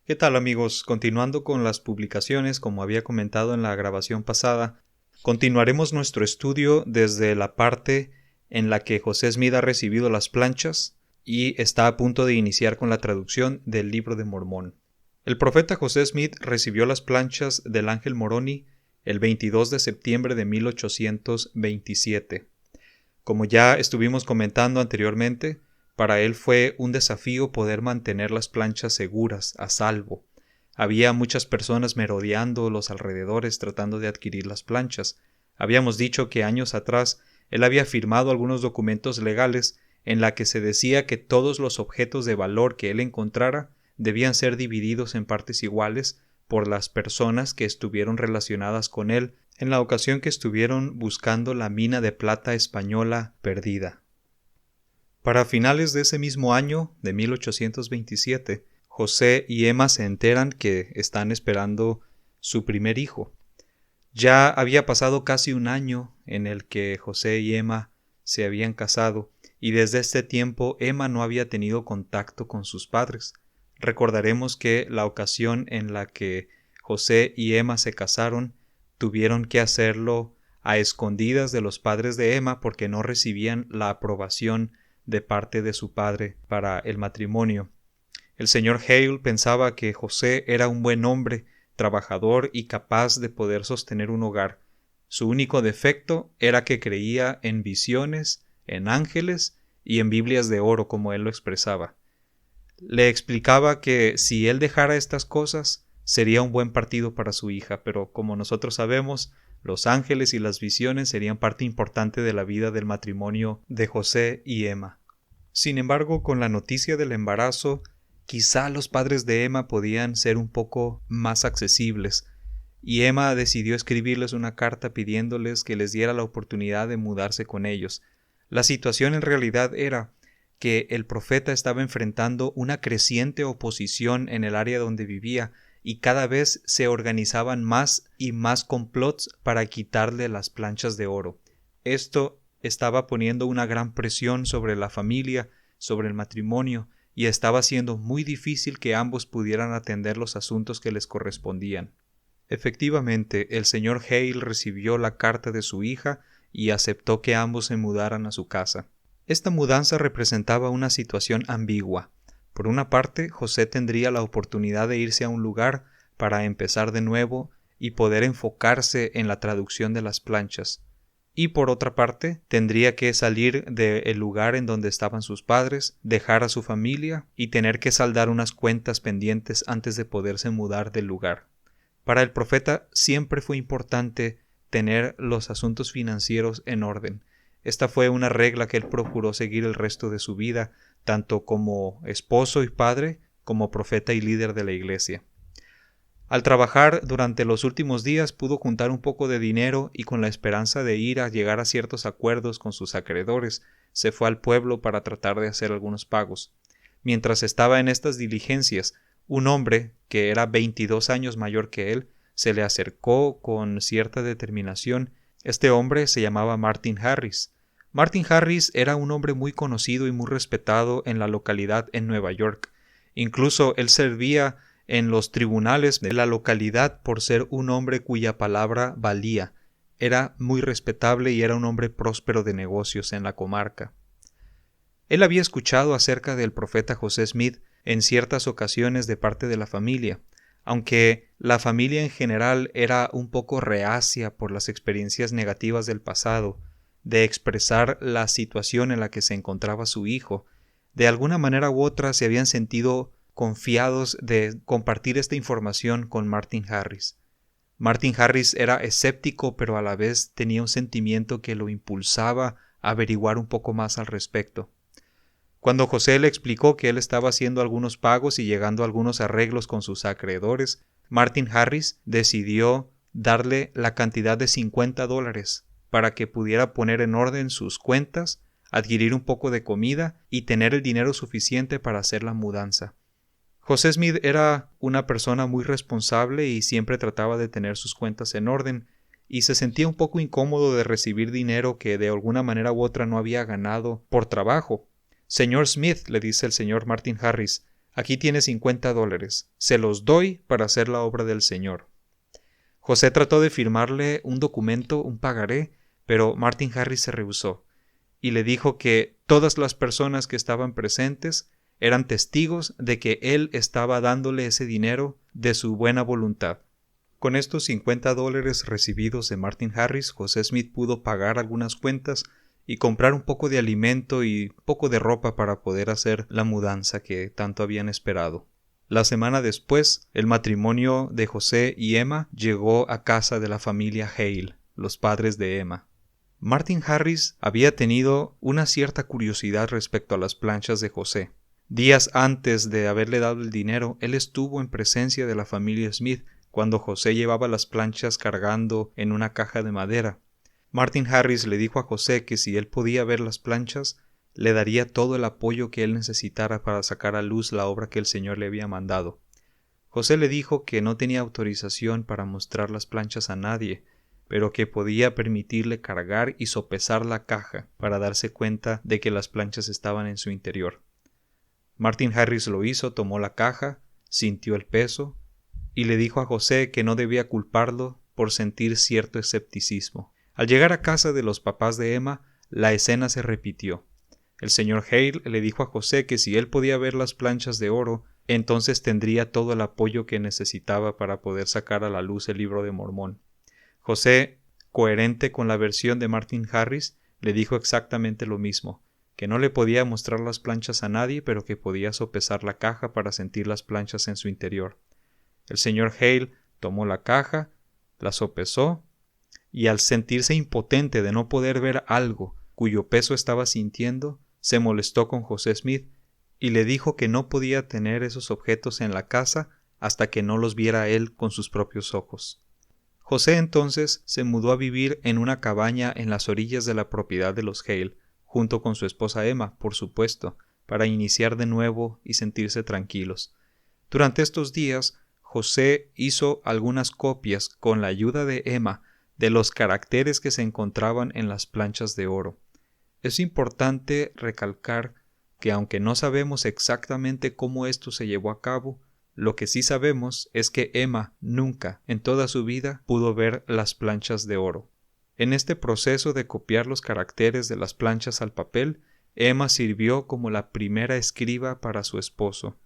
¿Qué tal, amigos? Continuando con las publicaciones, como había comentado en la grabación pasada, continuaremos nuestro estudio desde la parte en la que José Smith ha recibido las planchas y está a punto de iniciar con la traducción del Libro de Mormón. El profeta José Smith recibió las planchas del ángel Moroni el 22 de septiembre de 1827. Como ya estuvimos comentando anteriormente, para él fue un desafío poder mantener las planchas seguras, a salvo. Había muchas personas merodeando los alrededores tratando de adquirir las planchas. Habíamos dicho que años atrás él había firmado algunos documentos legales en la que se decía que todos los objetos de valor que él encontrara debían ser divididos en partes iguales por las personas que estuvieron relacionadas con él en la ocasión que estuvieron buscando la mina de plata española perdida. Para finales de ese mismo año, de 1827, José y Emma se enteran que están esperando su primer hijo. Ya había pasado casi un año en el que José y Emma se habían casado, y desde este tiempo Emma no había tenido contacto con sus padres. Recordaremos que la ocasión en la que José y Emma se casaron tuvieron que hacerlo a escondidas de los padres de Emma porque no recibían la aprobación de parte de su padre para el matrimonio. El señor Hale pensaba que José era un buen hombre, trabajador y capaz de poder sostener un hogar. Su único defecto era que creía en visiones, en ángeles y en Biblias de oro, como él lo expresaba. Le explicaba que si él dejara estas cosas, sería un buen partido para su hija, pero como nosotros sabemos, los ángeles y las visiones serían parte importante de la vida del matrimonio de José y Emma. Sin embargo, con la noticia del embarazo, quizá los padres de Emma podían ser un poco más accesibles, y Emma decidió escribirles una carta pidiéndoles que les diera la oportunidad de mudarse con ellos. La situación en realidad era que el profeta estaba enfrentando una creciente oposición en el área donde vivía, y cada vez se organizaban más y más complots para quitarle las planchas de oro. Esto estaba poniendo una gran presión sobre la familia, sobre el matrimonio, y estaba siendo muy difícil que ambos pudieran atender los asuntos que les correspondían. Efectivamente, el señor Hale recibió la carta de su hija y aceptó que ambos se mudaran a su casa. Esta mudanza representaba una situación ambigua. Por una parte, José tendría la oportunidad de irse a un lugar para empezar de nuevo y poder enfocarse en la traducción de las planchas. Y por otra parte, tendría que salir del lugar en donde estaban sus padres, dejar a su familia y tener que saldar unas cuentas pendientes antes de poderse mudar del lugar. Para el profeta siempre fue importante tener los asuntos financieros en orden. Esta fue una regla que él procuró seguir el resto de su vida, tanto como esposo y padre, como profeta y líder de la iglesia. Al trabajar durante los últimos días pudo juntar un poco de dinero y con la esperanza de ir a llegar a ciertos acuerdos con sus acreedores, se fue al pueblo para tratar de hacer algunos pagos. Mientras estaba en estas diligencias, un hombre, que era 22 años mayor que él, se le acercó con cierta determinación. Este hombre se llamaba Martin Harris. Martin Harris era un hombre muy conocido y muy respetado en la localidad en Nueva York. Incluso él servía en los tribunales de la localidad por ser un hombre cuya palabra valía. Era muy respetable y era un hombre próspero de negocios en la comarca. Él había escuchado acerca del profeta José Smith en ciertas ocasiones de parte de la familia, aunque la familia en general era un poco reacia por las experiencias negativas del pasado, de expresar la situación en la que se encontraba su hijo. De alguna manera u otra se habían sentido confiados de compartir esta información con Martin Harris. Martin Harris era escéptico, pero a la vez tenía un sentimiento que lo impulsaba a averiguar un poco más al respecto. Cuando José le explicó que él estaba haciendo algunos pagos y llegando a algunos arreglos con sus acreedores, Martin Harris decidió darle la cantidad de $50 para que pudiera poner en orden sus cuentas, adquirir un poco de comida y tener el dinero suficiente para hacer la mudanza. José Smith era una persona muy responsable y siempre trataba de tener sus cuentas en orden, y se sentía un poco incómodo de recibir dinero que de alguna manera u otra no había ganado por trabajo. Señor Smith, le dice el señor Martin Harris, Aquí tiene $50. Se los doy para hacer la obra del Señor. José trató de firmarle un documento, un pagaré, pero Martin Harris se rehusó y le dijo que todas las personas que estaban presentes eran testigos de que él estaba dándole ese dinero de su buena voluntad. Con estos $50 recibidos de Martin Harris, José Smith pudo pagar algunas cuentas y comprar un poco de alimento y poco de ropa para poder hacer la mudanza que tanto habían esperado. La semana después, el matrimonio de José y Emma llegó a casa de la familia Hale, los padres de Emma. Martin Harris había tenido una cierta curiosidad respecto a las planchas de José. Días antes de haberle dado el dinero, él estuvo en presencia de la familia Smith cuando José llevaba las planchas cargando en una caja de madera. Martin Harris le dijo a José que si él podía ver las planchas, le daría todo el apoyo que él necesitara para sacar a luz la obra que el Señor le había mandado. José le dijo que no tenía autorización para mostrar las planchas a nadie, pero que podía permitirle cargar y sopesar la caja para darse cuenta de que las planchas estaban en su interior. Martin Harris lo hizo, tomó la caja, sintió el peso y le dijo a José que no debía culparlo por sentir cierto escepticismo. Al llegar a casa de los papás de Emma, la escena se repitió. El señor Hale le dijo a José que si él podía ver las planchas de oro, entonces tendría todo el apoyo que necesitaba para poder sacar a la luz el libro de Mormón. José, coherente con la versión de Martin Harris, le dijo exactamente lo mismo, que no le podía mostrar las planchas a nadie, pero que podía sopesar la caja para sentir las planchas en su interior. El señor Hale tomó la caja, la sopesó, y al sentirse impotente de no poder ver algo cuyo peso estaba sintiendo, se molestó con José Smith y le dijo que no podía tener esos objetos en la casa hasta que no los viera él con sus propios ojos. José entonces se mudó a vivir en una cabaña en las orillas de la propiedad de los Hale, junto con su esposa Emma, por supuesto, para iniciar de nuevo y sentirse tranquilos. Durante estos días, José hizo algunas copias con la ayuda de Emma de los caracteres que se encontraban en las planchas de oro. Es importante recalcar que aunque no sabemos exactamente cómo esto se llevó a cabo, lo que sí sabemos es que Emma nunca en toda su vida pudo ver las planchas de oro. En este proceso de copiar los caracteres de las planchas al papel, Emma sirvió como la primera escriba para su esposo.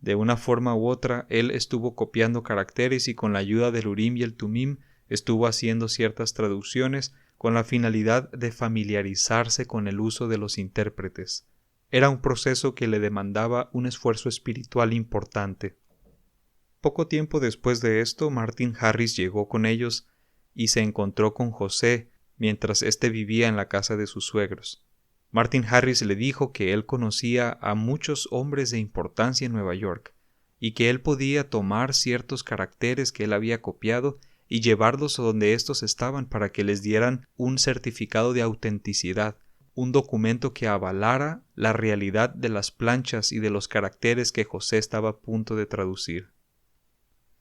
De una forma u otra, él estuvo copiando caracteres y con la ayuda del Urim y el Tumim estuvo haciendo ciertas traducciones con la finalidad de familiarizarse con el uso de los intérpretes. Era un proceso que le demandaba un esfuerzo espiritual importante. Poco tiempo después de esto, Martin Harris llegó con ellos y se encontró con José mientras éste vivía en la casa de sus suegros. Martin Harris le dijo que él conocía a muchos hombres de importancia en Nueva York y que él podía tomar ciertos caracteres que él había copiado y llevarlos a donde estos estaban para que les dieran un certificado de autenticidad, un documento que avalara la realidad de las planchas y de los caracteres que José estaba a punto de traducir.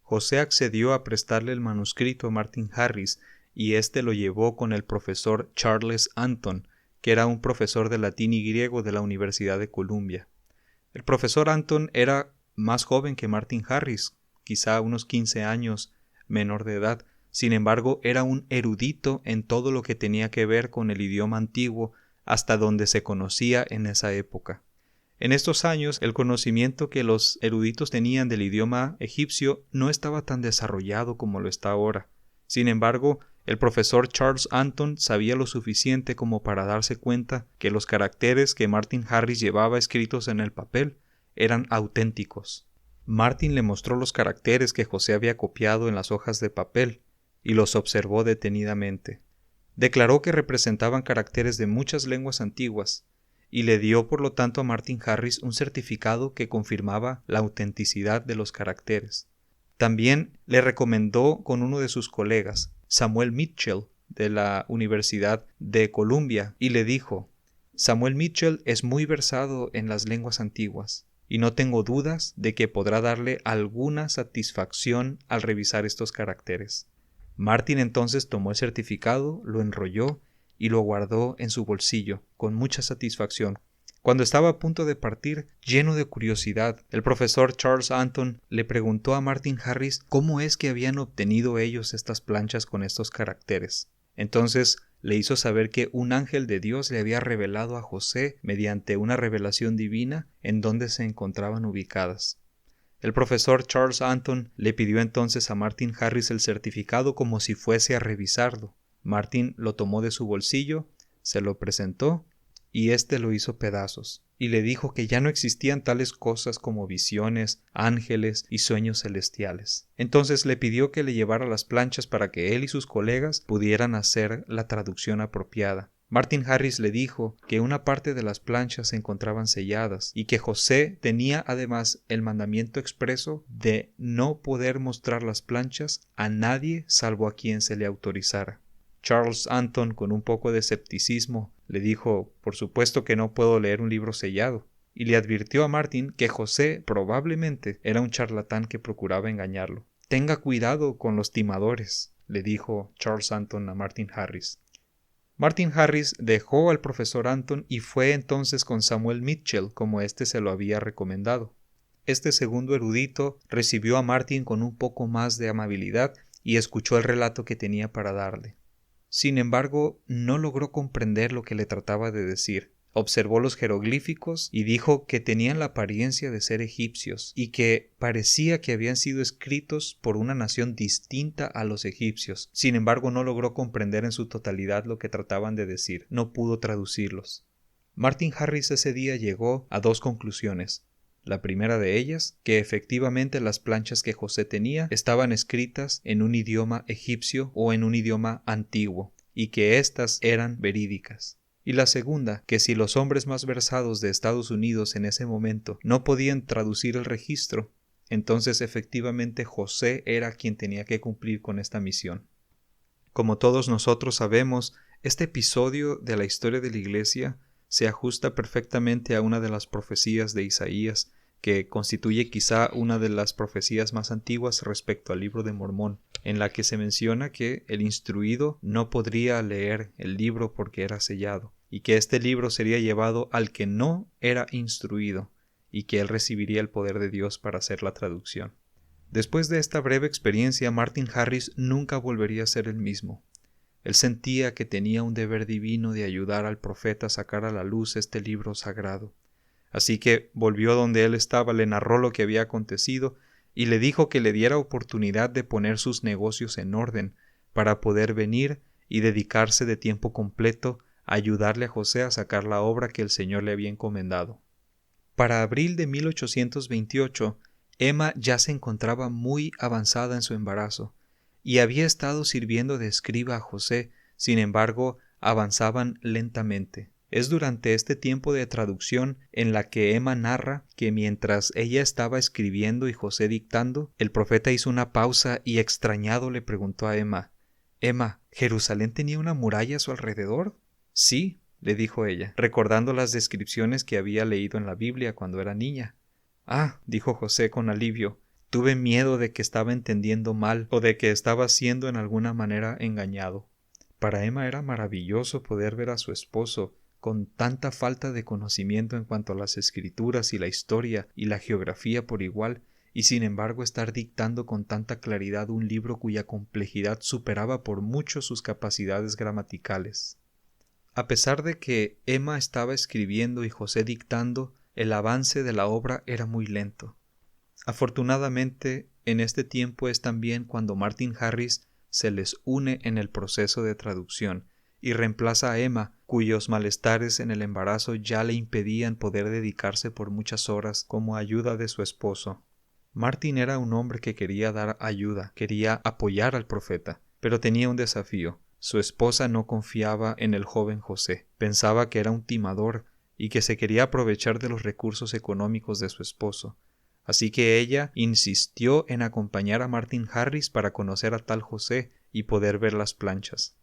José accedió a prestarle el manuscrito a Martin Harris y éste lo llevó con el profesor Charles Anton, que era un profesor de latín y griego de la Universidad de Columbia. El profesor Anton era más joven que Martin Harris, quizá unos 15 años menor de edad. Sin embargo, era un erudito en todo lo que tenía que ver con el idioma antiguo hasta donde se conocía en esa época. En estos años, el conocimiento que los eruditos tenían del idioma egipcio no estaba tan desarrollado como lo está ahora. Sin embargo, el profesor Charles Anton sabía lo suficiente como para darse cuenta que los caracteres que Martin Harris llevaba escritos en el papel eran auténticos. Martin le mostró los caracteres que José había copiado en las hojas de papel y los observó detenidamente. Declaró que representaban caracteres de muchas lenguas antiguas y le dio por lo tanto a Martin Harris un certificado que confirmaba la autenticidad de los caracteres. También le recomendó con uno de sus colegas, Samuel Mitchell, de la Universidad de Columbia, y le dijo: Samuel Mitchell es muy versado en las lenguas antiguas, y no tengo dudas de que podrá darle alguna satisfacción al revisar estos caracteres. Martin entonces tomó el certificado, lo enrolló y lo guardó en su bolsillo con mucha satisfacción. Cuando estaba a punto de partir, lleno de curiosidad, el profesor Charles Anton le preguntó a Martin Harris cómo es que habían obtenido ellos estas planchas con estos caracteres. Entonces le hizo saber que un ángel de Dios le había revelado a José mediante una revelación divina en dónde se encontraban ubicadas. El profesor Charles Anton le pidió entonces a Martin Harris el certificado como si fuese a revisarlo. Martin lo tomó de su bolsillo, se lo presentó y éste lo hizo pedazos, y le dijo que ya no existían tales cosas como visiones, ángeles y sueños celestiales. Entonces le pidió que le llevara las planchas para que él y sus colegas pudieran hacer la traducción apropiada. Martin Harris le dijo que una parte de las planchas se encontraban selladas y que José tenía además el mandamiento expreso de no poder mostrar las planchas a nadie salvo a quien se le autorizara. Charles Anton, con un poco de escepticismo, le dijo: por supuesto que no puedo leer un libro sellado, y le advirtió a Martin que José probablemente era un charlatán que procuraba engañarlo. Tenga cuidado con los timadores, le dijo Charles Anton a Martin Harris. Martin Harris dejó al profesor Anton y fue entonces con Samuel Mitchell, como éste se lo había recomendado. Este segundo erudito recibió a Martin con un poco más de amabilidad y escuchó el relato que tenía para darle. Sin embargo, no logró comprender lo que le trataba de decir. Observó los jeroglíficos y dijo que tenían la apariencia de ser egipcios y que parecía que habían sido escritos por una nación distinta a los egipcios. Sin embargo, no logró comprender en su totalidad lo que trataban de decir. No pudo traducirlos. Martin Harris ese día llegó a dos conclusiones. La primera de ellas, que efectivamente las planchas que José tenía estaban escritas en un idioma egipcio o en un idioma antiguo, y que éstas eran verídicas. Y la segunda, que si los hombres más versados de Estados Unidos en ese momento no podían traducir el registro, entonces efectivamente José era quien tenía que cumplir con esta misión. Como todos nosotros sabemos, este episodio de la historia de la Iglesia se ajusta perfectamente a una de las profecías de Isaías, que constituye quizá una de las profecías más antiguas respecto al libro de Mormón, en la que se menciona que el instruido no podría leer el libro porque era sellado, y que este libro sería llevado al que no era instruido, y que él recibiría el poder de Dios para hacer la traducción. Después de esta breve experiencia, Martin Harris nunca volvería a ser el mismo. Él sentía que tenía un deber divino de ayudar al profeta a sacar a la luz este libro sagrado. Así que volvió donde él estaba, le narró lo que había acontecido y le dijo que le diera oportunidad de poner sus negocios en orden para poder venir y dedicarse de tiempo completo a ayudarle a José a sacar la obra que el Señor le había encomendado. Para abril de 1828, Emma ya se encontraba muy avanzada en su embarazo y había estado sirviendo de escriba a José. Sin embargo, avanzaban lentamente. Es durante este tiempo de traducción en la que Emma narra que mientras ella estaba escribiendo y José dictando, el profeta hizo una pausa y extrañado le preguntó a Emma: «Emma, ¿Jerusalén tenía una muralla a su alrededor?» «Sí», le dijo ella, recordando las descripciones que había leído en la Biblia cuando era niña. «Ah», dijo José con alivio, «tuve miedo de que estaba entendiendo mal o de que estaba siendo en alguna manera engañado». Para Emma era maravilloso poder ver a su esposo con tanta falta de conocimiento en cuanto a las escrituras y la historia y la geografía por igual, y sin embargo estar dictando con tanta claridad un libro cuya complejidad superaba por mucho sus capacidades gramaticales. A pesar de que Emma estaba escribiendo y José dictando, el avance de la obra era muy lento. Afortunadamente, en este tiempo es también cuando Martin Harris se les une en el proceso de traducción y reemplaza a Emma, cuyos malestares en el embarazo ya le impedían poder dedicarse por muchas horas como ayuda de su esposo. Martin era un hombre que quería dar ayuda, quería apoyar al profeta, pero tenía un desafío. Su esposa no confiaba en el joven José, pensaba que era un timador y que se quería aprovechar de los recursos económicos de su esposo. Así que ella insistió en acompañar a Martin Harris para conocer a tal José y poder ver las planchas.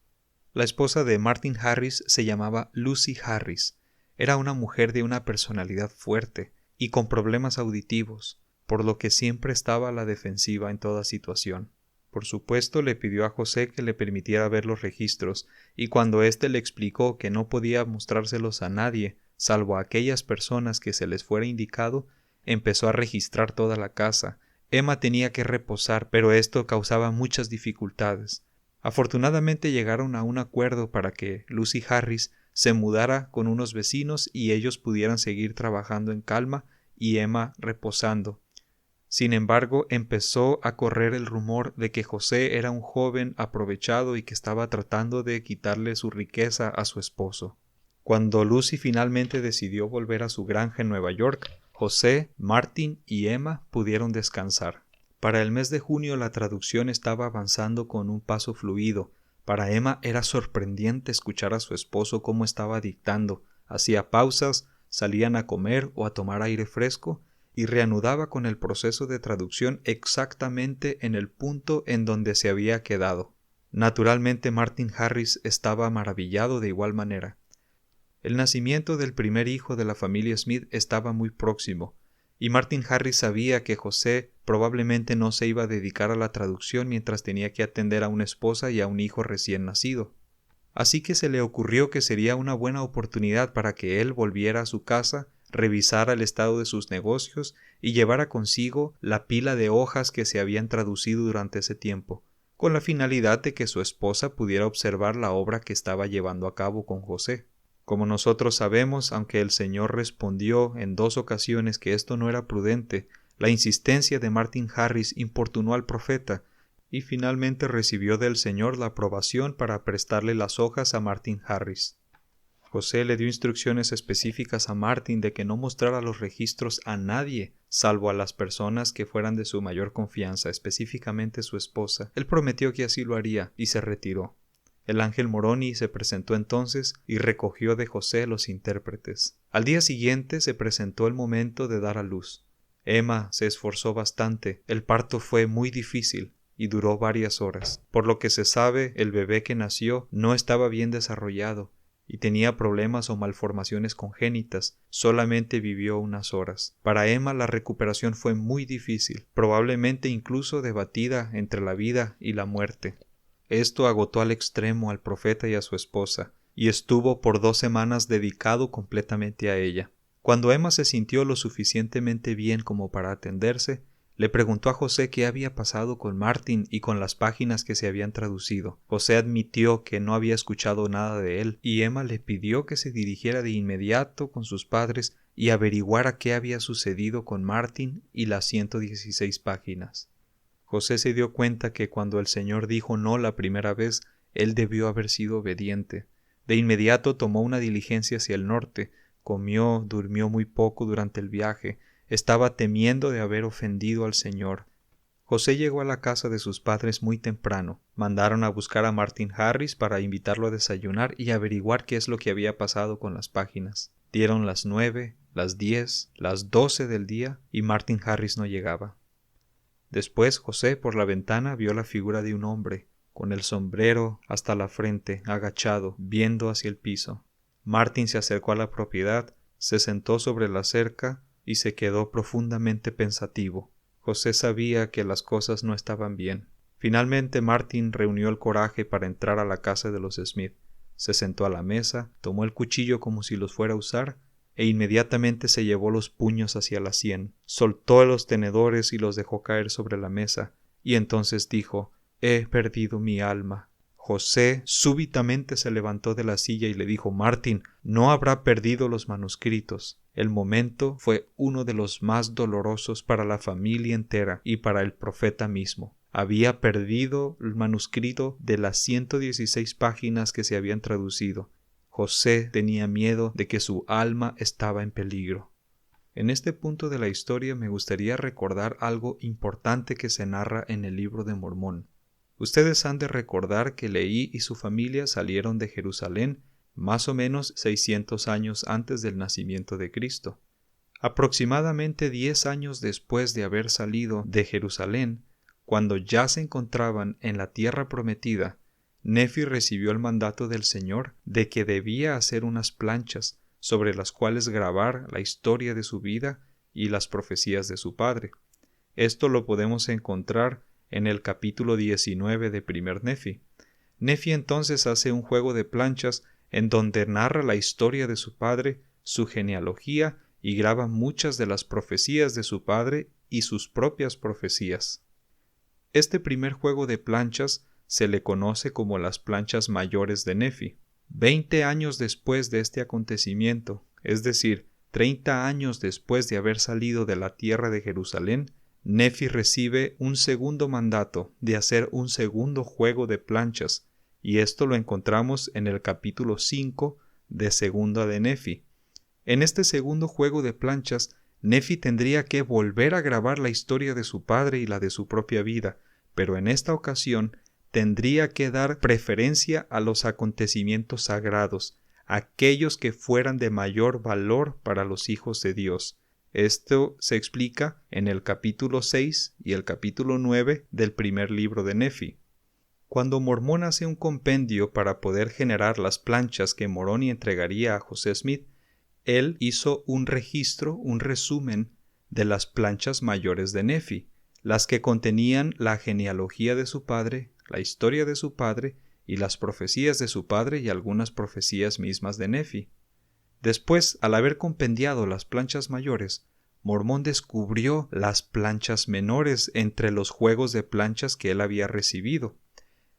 La esposa de Martin Harris se llamaba Lucy Harris. Era una mujer de una personalidad fuerte y con problemas auditivos, por lo que siempre estaba a la defensiva en toda situación. Por supuesto, le pidió a José que le permitiera ver los registros, y cuando éste le explicó que no podía mostrárselos a nadie, salvo a aquellas personas que se les fuera indicado, empezó a registrar toda la casa. Emma tenía que reposar, pero esto causaba muchas dificultades. Afortunadamente llegaron a un acuerdo para que Lucy Harris se mudara con unos vecinos y ellos pudieran seguir trabajando en calma y Emma reposando. Sin embargo, empezó a correr el rumor de que José era un joven aprovechado y que estaba tratando de quitarle su riqueza a su esposo. Cuando Lucy finalmente decidió volver a su granja en Nueva York, José, Martin y Emma pudieron descansar. Para el mes de junio la traducción estaba avanzando con un paso fluido. Para Emma era sorprendente escuchar a su esposo cómo estaba dictando. Hacía pausas, salían a comer o a tomar aire fresco y reanudaba con el proceso de traducción exactamente en el punto en donde se había quedado. Naturalmente Martin Harris estaba maravillado de igual manera. El nacimiento del primer hijo de la familia Smith estaba muy próximo, y Martin Harris sabía que José probablemente no se iba a dedicar a la traducción mientras tenía que atender a una esposa y a un hijo recién nacido. Así que se le ocurrió que sería una buena oportunidad para que él volviera a su casa, revisara el estado de sus negocios y llevara consigo la pila de hojas que se habían traducido durante ese tiempo, con la finalidad de que su esposa pudiera observar la obra que estaba llevando a cabo con José. Como nosotros sabemos, aunque el Señor respondió en 2 ocasiones que esto no era prudente, la insistencia de Martin Harris importunó al profeta y finalmente recibió del Señor la aprobación para prestarle las hojas a Martin Harris. José le dio instrucciones específicas a Martin de que no mostrara los registros a nadie, salvo a las personas que fueran de su mayor confianza, específicamente su esposa. Él prometió que así lo haría y se retiró. El ángel Moroni se presentó entonces y recogió de José los intérpretes. Al día siguiente se presentó el momento de dar a luz. Emma se esforzó bastante. El parto fue muy difícil y duró varias horas. Por lo que se sabe, el bebé que nació no estaba bien desarrollado y tenía problemas o malformaciones congénitas. Solamente vivió unas horas. Para Emma la recuperación fue muy difícil, probablemente incluso debatida entre la vida y la muerte. Esto agotó al extremo al profeta y a su esposa, y estuvo por 2 semanas dedicado completamente a ella. Cuando Emma se sintió lo suficientemente bien como para atenderse, le preguntó a José qué había pasado con Martin y con las páginas que se habían traducido. José admitió que no había escuchado nada de él, y Emma le pidió que se dirigiera de inmediato con sus padres y averiguara qué había sucedido con Martin y las 116 páginas. José se dio cuenta que cuando el Señor dijo no la primera vez, él debió haber sido obediente. De inmediato tomó una diligencia hacia el norte, comió, durmió muy poco durante el viaje, estaba temiendo de haber ofendido al Señor. José llegó a la casa de sus padres muy temprano. Mandaron a buscar a Martin Harris para invitarlo a desayunar y averiguar qué es lo que había pasado con las páginas. Dieron las 9, las 10, las 12 del día y Martin Harris no llegaba. Después José por la ventana vio la figura de un hombre, con el sombrero hasta la frente, agachado, viendo hacia el piso. Martin se acercó a la propiedad, se sentó sobre la cerca y se quedó profundamente pensativo. José sabía que las cosas no estaban bien. Finalmente Martin reunió el coraje para entrar a la casa de los Smith. Se sentó a la mesa, tomó el cuchillo como si los fuera a usar, e inmediatamente se llevó los puños hacia la sien, soltó los tenedores y los dejó caer sobre la mesa, y entonces dijo: «He perdido mi alma». José súbitamente se levantó de la silla y le dijo: «Martin, no habrá perdido los manuscritos». El momento fue uno de los más dolorosos para la familia entera y para el profeta mismo. Había perdido el manuscrito de las 116 páginas que se habían traducido. José tenía miedo de que su alma estaba en peligro. En este punto de la historia me gustaría recordar algo importante que se narra en el libro de Mormón. Ustedes han de recordar que Leí y su familia salieron de Jerusalén más o menos 600 años antes del nacimiento de Cristo. Aproximadamente 10 años después de haber salido de Jerusalén, cuando ya se encontraban en la tierra prometida, Nefi recibió el mandato del Señor de que debía hacer unas planchas sobre las cuales grabar la historia de su vida y las profecías de su padre. Esto lo podemos encontrar en el capítulo 19 de Primer Nefi. Nefi entonces hace un juego de planchas en donde narra la historia de su padre, su genealogía y graba muchas de las profecías de su padre y sus propias profecías. Este primer juego de planchas se le conoce como las planchas mayores de Nefi. 20 años después de este acontecimiento, es decir, 30 años después de haber salido de la tierra de Jerusalén, Nefi recibe un segundo mandato de hacer un segundo juego de planchas, y esto lo encontramos en el capítulo 5 de Segunda de Nefi. En este segundo juego de planchas, Nefi tendría que volver a grabar la historia de su padre y la de su propia vida, pero en esta ocasión tendría que dar preferencia a los acontecimientos sagrados, aquellos que fueran de mayor valor para los hijos de Dios. Esto se explica en el capítulo 6 y el capítulo 9 del primer libro de Nefi. Cuando Mormón hace un compendio para poder generar las planchas que Moroni entregaría a José Smith, él hizo un registro, un resumen de las planchas mayores de Nefi, las que contenían la genealogía de su padre, la historia de su padre y las profecías de su padre y algunas profecías mismas de Nefi. Después, al haber compendiado las planchas mayores, Mormón descubrió las planchas menores entre los juegos de planchas que él había recibido.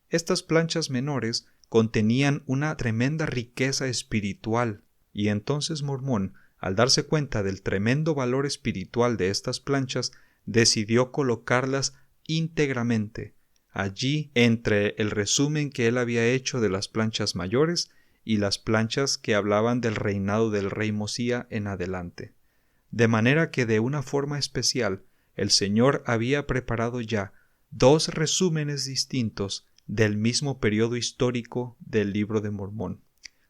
Estas planchas menores contenían una tremenda riqueza espiritual, y entonces Mormón, al darse cuenta del tremendo valor espiritual de estas planchas, decidió colocarlas íntegramente allí entre el resumen que él había hecho de las planchas mayores y las planchas que hablaban del reinado del rey Mosía en adelante. De manera que de una forma especial el Señor había preparado ya 2 resúmenes distintos del mismo periodo histórico del Libro de Mormón.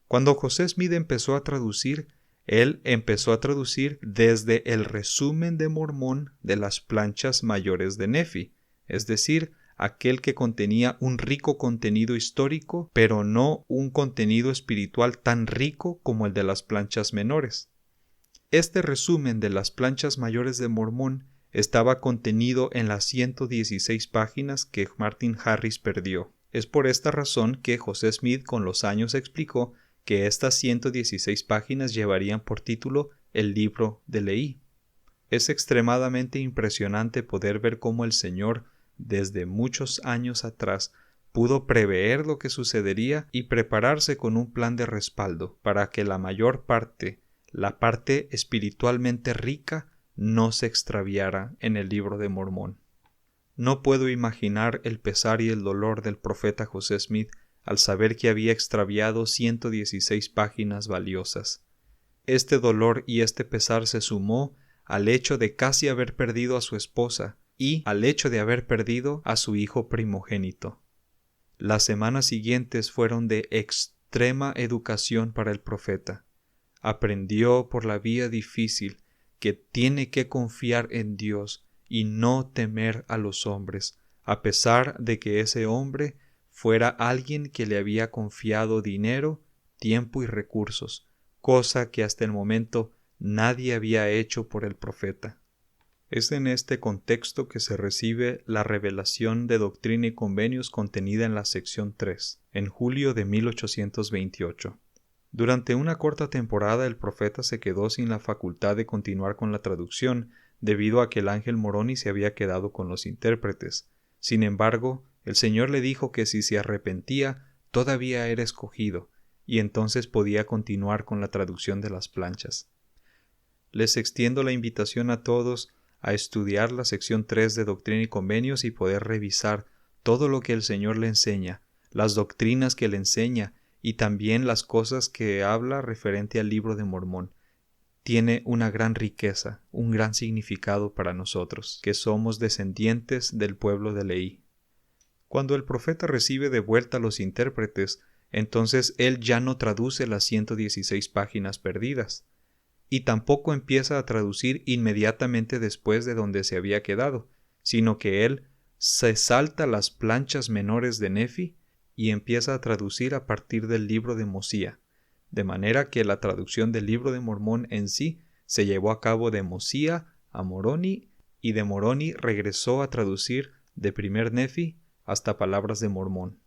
Cuando José Smith empezó a traducir, él empezó a traducir desde el resumen de Mormón de las planchas mayores de Nefi, es decir, aquel que contenía un rico contenido histórico, pero no un contenido espiritual tan rico como el de las planchas menores. Este resumen de las planchas mayores de Mormón estaba contenido en las 116 páginas que Martin Harris perdió. Es por esta razón que José Smith con los años explicó que estas 116 páginas llevarían por título El libro de Leí. Es extremadamente impresionante poder ver cómo el Señor, desde muchos años atrás, pudo prever lo que sucedería y prepararse con un plan de respaldo para que la mayor parte, la parte espiritualmente rica, no se extraviara en el libro de Mormón. No puedo imaginar el pesar y el dolor del profeta José Smith al saber que había extraviado 116 páginas valiosas. Este dolor y este pesar se sumó al hecho de casi haber perdido a su esposa y al hecho de haber perdido a su hijo primogénito. Las semanas siguientes fueron de extrema educación para el profeta. Aprendió por la vía difícil que tiene que confiar en Dios y no temer a los hombres, a pesar de que ese hombre fuera alguien que le había confiado dinero, tiempo y recursos, cosa que hasta el momento nadie había hecho por el profeta. Es en este contexto que se recibe la revelación de Doctrina y Convenios contenida en la sección 3, en julio de 1828. Durante una corta temporada el profeta se quedó sin la facultad de continuar con la traducción debido a que el ángel Moroni se había quedado con los intérpretes. Sin embargo, el Señor le dijo que si se arrepentía, todavía era escogido, y entonces podía continuar con la traducción de las planchas. Les extiendo la invitación a todos a estudiar la sección 3 de Doctrina y Convenios y poder revisar todo lo que el Señor le enseña, las doctrinas que le enseña y también las cosas que habla referente al libro de Mormón. Tiene una gran riqueza, un gran significado para nosotros, que somos descendientes del pueblo de Leí. Cuando el profeta recibe de vuelta a los intérpretes, entonces él ya no traduce las 116 páginas perdidas, y tampoco empieza a traducir inmediatamente después de donde se había quedado, sino que él se salta las planchas menores de Nefi y empieza a traducir a partir del libro de Mosía, de manera que la traducción del libro de Mormón en sí se llevó a cabo de Mosía a Moroni, y de Moroni regresó a traducir de primer Nefi hasta Palabras de Mormón.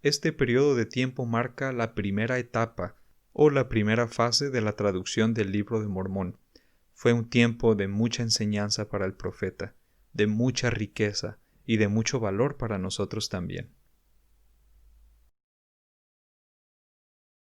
Este periodo de tiempo marca la primera etapa o la primera fase de la traducción del Libro de Mormón. Fue un tiempo de mucha enseñanza para el profeta, de mucha riqueza y de mucho valor para nosotros también.